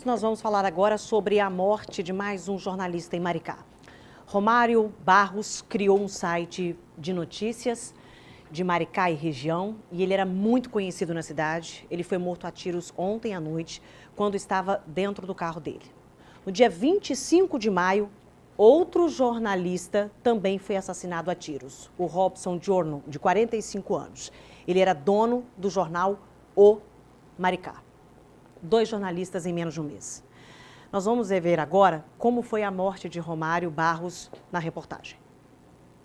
Nós vamos falar agora sobre a morte de mais um jornalista em Maricá. Romário Barros criou um site de notícias de Maricá e região e ele era muito conhecido na cidade. Ele foi morto a tiros ontem à noite, quando estava dentro do carro dele. No dia 25 de maio, outro jornalista também foi assassinado a tiros, o Robson Giorno, de 45 anos. Ele era dono do jornal O Maricá. 2 jornalistas em menos de um mês. Nós vamos ver agora como foi a morte de Romário Barros na reportagem.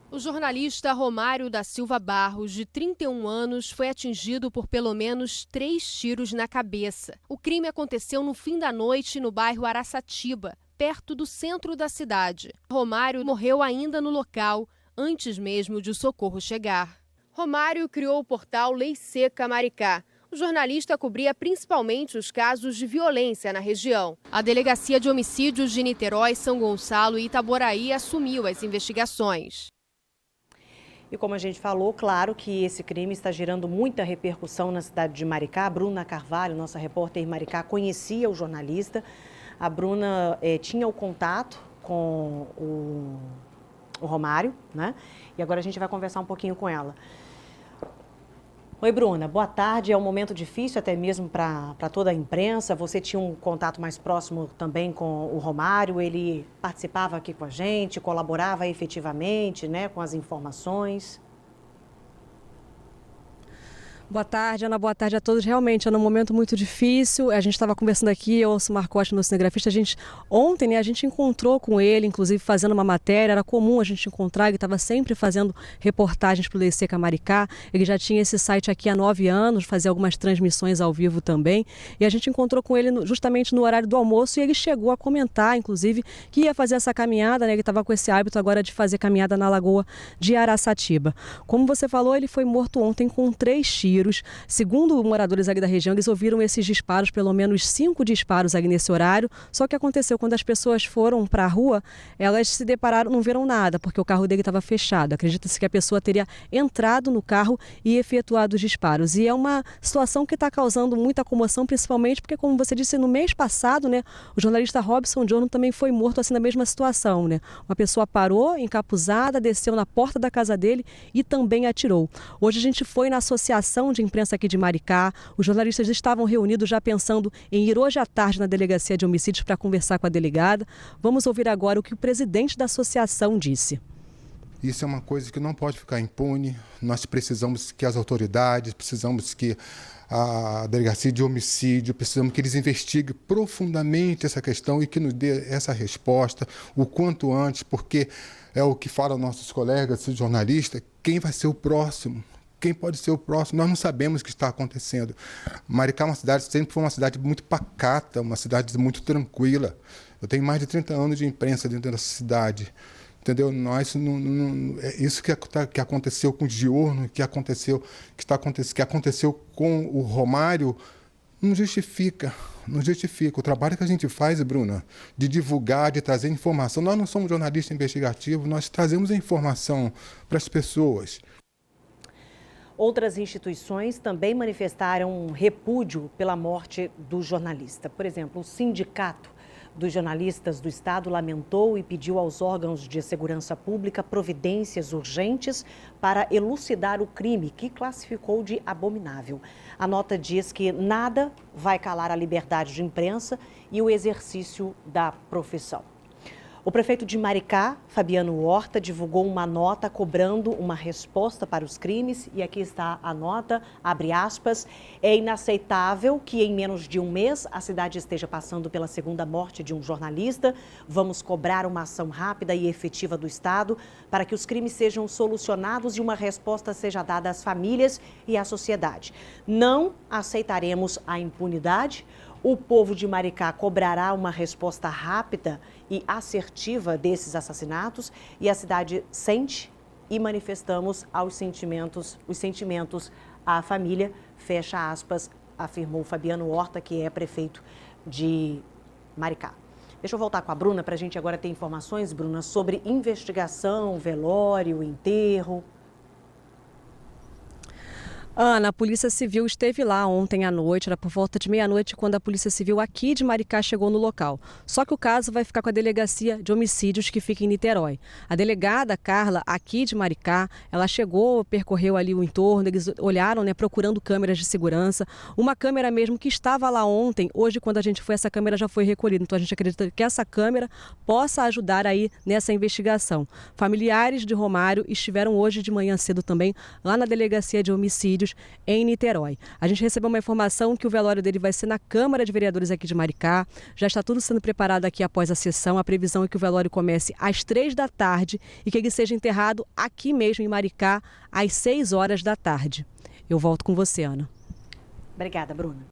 O jornalista Romário da Silva Barros, de 31 anos, foi atingido por pelo menos 3 tiros na cabeça. O crime aconteceu no fim da noite no bairro Araçatiba, perto do centro da cidade. Romário morreu ainda no local, antes mesmo de o socorro chegar. Romário criou o portal Lei Seca Maricá. O jornalista cobria principalmente os casos de violência na região. A Delegacia de Homicídios de Niterói, São Gonçalo e Itaboraí assumiu as investigações. E como a gente falou, claro que esse crime está gerando muita repercussão na cidade de Maricá. A Bruna Carvalho, nossa repórter em Maricá, conhecia o jornalista. A Bruna tinha o contato com o Romário, né? E agora a gente vai conversar um pouquinho com ela. Oi, Bruna, boa tarde. É um momento difícil até mesmo para toda a imprensa. Você tinha um contato mais próximo também com o Romário, ele participava aqui com a gente, colaborava efetivamente, né, com as informações. Boa tarde, Ana. Boa tarde a todos. Realmente, é um momento muito difícil. A gente estava conversando aqui, eu ouço o Marcote, meu cinegrafista. Ontem, né, a gente encontrou com ele, inclusive fazendo uma matéria. Era comum a gente encontrar, ele estava sempre fazendo reportagens para o Lei Seca Maricá. Ele já tinha esse site aqui há 9 anos, fazia algumas transmissões ao vivo também. E a gente encontrou com ele justamente no horário do almoço e ele chegou a comentar, inclusive, que ia fazer essa caminhada, né? Ele estava com esse hábito agora de fazer caminhada na Lagoa de Araçatiba. Como você falou, ele foi morto ontem com 3 tiros. Segundo moradores ali da região, eles ouviram esses disparos, pelo menos 5 disparos ali nesse horário. Só que aconteceu quando as pessoas foram para a rua, elas se depararam, não viram nada, porque o carro dele estava fechado. Acredita-se que a pessoa teria entrado no carro e efetuado os disparos. E é uma situação que está causando muita comoção, principalmente porque, como você disse, no mês passado, né, o jornalista Robson Giorno também foi morto assim na mesma situação, né? Uma pessoa parou, encapuzada, desceu na porta da casa dele e também atirou. Hoje a gente foi na associação de imprensa aqui de Maricá. Os jornalistas estavam reunidos já pensando em ir hoje à tarde na Delegacia de Homicídios para conversar com a delegada. Vamos ouvir agora o que o presidente da associação disse. Isso é uma coisa que não pode ficar impune. Nós precisamos que as autoridades, precisamos que a Delegacia de Homicídio, precisamos que eles investiguem profundamente essa questão e que nos dê essa resposta o quanto antes, porque é o que falam nossos colegas jornalistas, quem vai ser o próximo? Quem pode ser o próximo? Nós não sabemos o que está acontecendo. Maricá é uma cidade, sempre foi uma cidade muito pacata, uma cidade muito tranquila. Eu tenho mais de 30 anos de imprensa dentro dessa cidade. Entendeu? Isso que aconteceu com o Giorno, que aconteceu com o Romário, não justifica. Não justifica. O trabalho que a gente faz, Bruna, de divulgar, de trazer informação. Nós não somos jornalistas investigativos, nós trazemos a informação para as pessoas. Outras instituições também manifestaram repúdio pela morte do jornalista. Por exemplo, o Sindicato dos Jornalistas do Estado lamentou e pediu aos órgãos de segurança pública providências urgentes para elucidar o crime, que classificou de abominável. A nota diz que nada vai calar a liberdade de imprensa e o exercício da profissão. O prefeito de Maricá, Fabiano Horta, divulgou uma nota cobrando uma resposta para os crimes. E aqui está a nota, abre aspas. É inaceitável que em menos de um mês a cidade esteja passando pela segunda morte de um jornalista. Vamos cobrar uma ação rápida e efetiva do Estado para que os crimes sejam solucionados e uma resposta seja dada às famílias e à sociedade. Não aceitaremos a impunidade. O povo de Maricá cobrará uma resposta rápida e assertiva desses assassinatos e a cidade sente e manifestamos os sentimentos à família, fecha aspas, afirmou Fabiano Horta, que é prefeito de Maricá. Deixa eu voltar com a Bruna para a gente agora ter informações, Bruna, sobre investigação, velório, enterro. Ana, a Polícia Civil esteve lá ontem à noite, era por volta de meia-noite, quando a Polícia Civil aqui de Maricá chegou no local. Só que o caso vai ficar com a Delegacia de Homicídios, que fica em Niterói. A delegada Carla, aqui de Maricá, ela chegou, percorreu ali o entorno, eles olharam, procurando câmeras de segurança. Uma câmera mesmo que estava lá ontem, hoje quando a gente foi, essa câmera já foi recolhida. Então a gente acredita que essa câmera possa ajudar aí nessa investigação. Familiares de Romário estiveram hoje de manhã cedo também lá na Delegacia de Homicídios, em Niterói. A gente recebeu uma informação que o velório dele vai ser na Câmara de Vereadores aqui de Maricá. Já está tudo sendo preparado aqui após a sessão. A previsão é que o velório comece às 3 da tarde e que ele seja enterrado aqui mesmo em Maricá às 6 horas da tarde. Eu volto com você, Ana. Obrigada, Bruna.